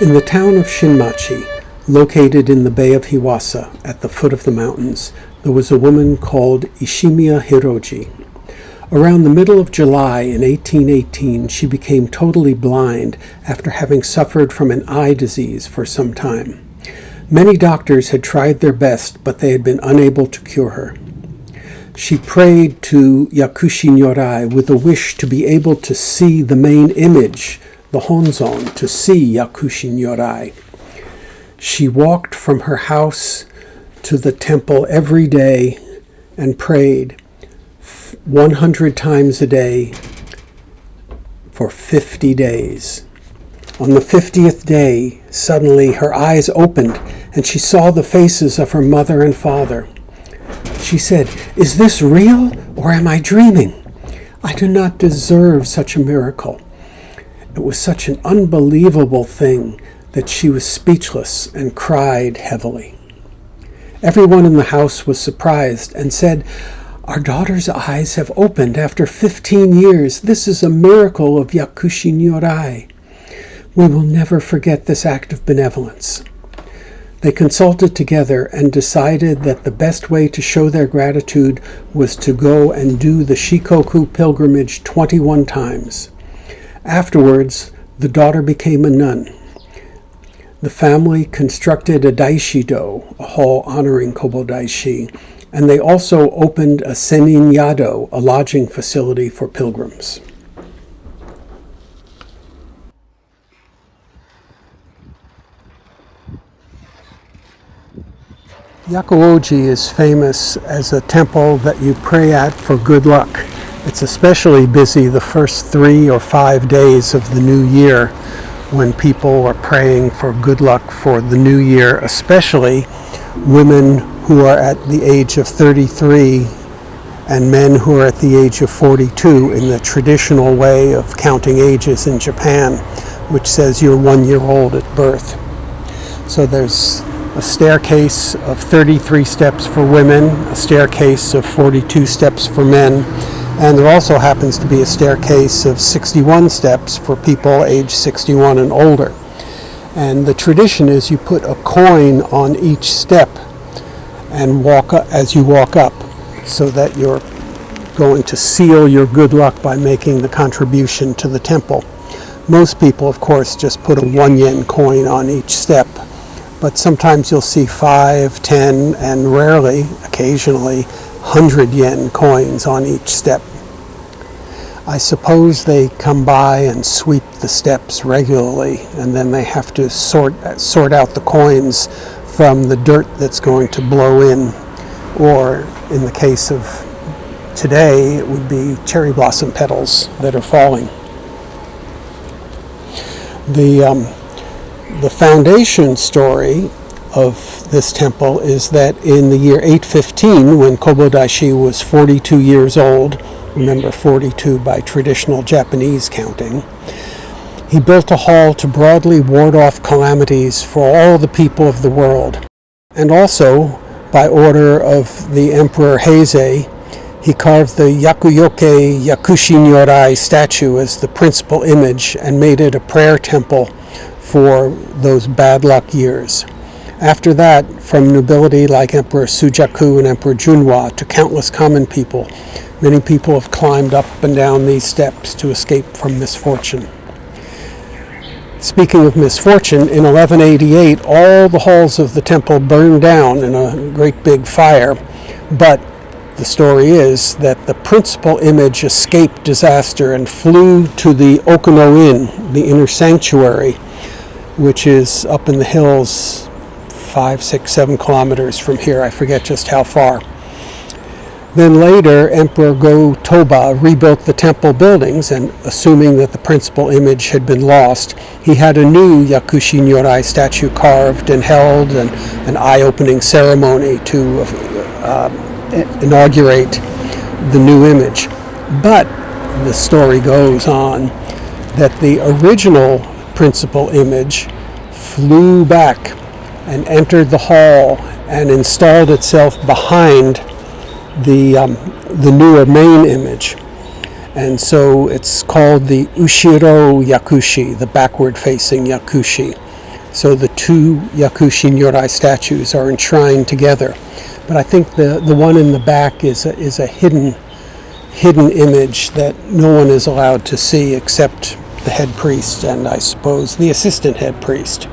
In the town of Shinmachi, located in the Bay of Hiwasa at the foot of the mountains, there was a woman called Ishimiya Hiroji. Around the middle of July in 1818, she became totally blind after having suffered from an eye disease for some time. Many doctors had tried their best, but they had been unable to cure her. She prayed to Yakushi Nyorai with a wish to be able to see the main image, the Honzon, to see Yakushi Nyorai. She walked from her house to the temple every day and prayed 100 times a day for 50 days. On the 50th day, suddenly her eyes opened and she saw the faces of her mother and father. She said, "Is this real or am I dreaming? I do not deserve such a miracle." It was such an unbelievable thing that she was speechless and cried heavily. Everyone in the house was surprised and said, "Our daughter's eyes have opened after 15 years. This is a miracle of Yakushi Nyorai. We will never forget this act of benevolence." They consulted together and decided that the best way to show their gratitude was to go and do the Shikoku pilgrimage 21 times. Afterwards, the daughter became a nun. The family constructed a daishido, a hall honoring Kobodaishi, and they also opened a senin yado, a lodging facility for pilgrims. Yakuōji is famous as a temple that you pray at for good luck. It's especially busy the first 3 or 5 days of the new year when people are praying for good luck for the new year, especially women who are at the age of 33 and men who are at the age of 42 in the traditional way of counting ages in Japan, which says you're 1 year old at birth. So there's a staircase of 33 steps for women, a staircase of 42 steps for men, and there also happens to be a staircase of 61 steps for people age 61 and older. And the tradition is you put a coin on each step and walk up as you walk up, so that you're going to seal your good luck by making the contribution to the temple. Most people, of course, just put a 1 yen coin on each step, but sometimes you'll see 5, 10, and rarely, occasionally, 100 yen coins on each step. I suppose they come by and sweep the steps regularly, and then they have to sort out the coins from the dirt that's going to blow in, or in the case of today, it would be cherry blossom petals that are falling. The foundation story of this temple is that in the year 815, when Kobodaishi was 42 years old, remember 42 by traditional Japanese counting, he built a hall to broadly ward off calamities for all the people of the world. And also, by order of the Emperor Heizei, he carved the Yakuyoke Yakushi Nyorai statue as the principal image and made it a prayer temple for those bad luck years. After that, from nobility like Emperor Sujaku and Emperor Junwa to countless common people, many people have climbed up and down these steps to escape from misfortune. Speaking of misfortune, in 1188, all the halls of the temple burned down in a great big fire, but the story is that the principal image escaped disaster and flew to the Okino Inn, the inner sanctuary, which is up in the hills 5, 6, 7 kilometers from here. I forget just how far. Then later, Emperor Go-Toba rebuilt the temple buildings, and assuming that the principal image had been lost, he had a new Yakushi Nyorai statue carved and held an eye-opening ceremony to inaugurate the new image. But the story goes on that the original principal image flew back and entered the hall and installed itself behind the newer main image. And so it's called the Ushiro Yakushi, the backward-facing Yakushi. So the two Yakushi Nyorai statues are enshrined together. But I think the one in the back is a hidden image that no one is allowed to see except the head priest and I suppose the assistant head priest.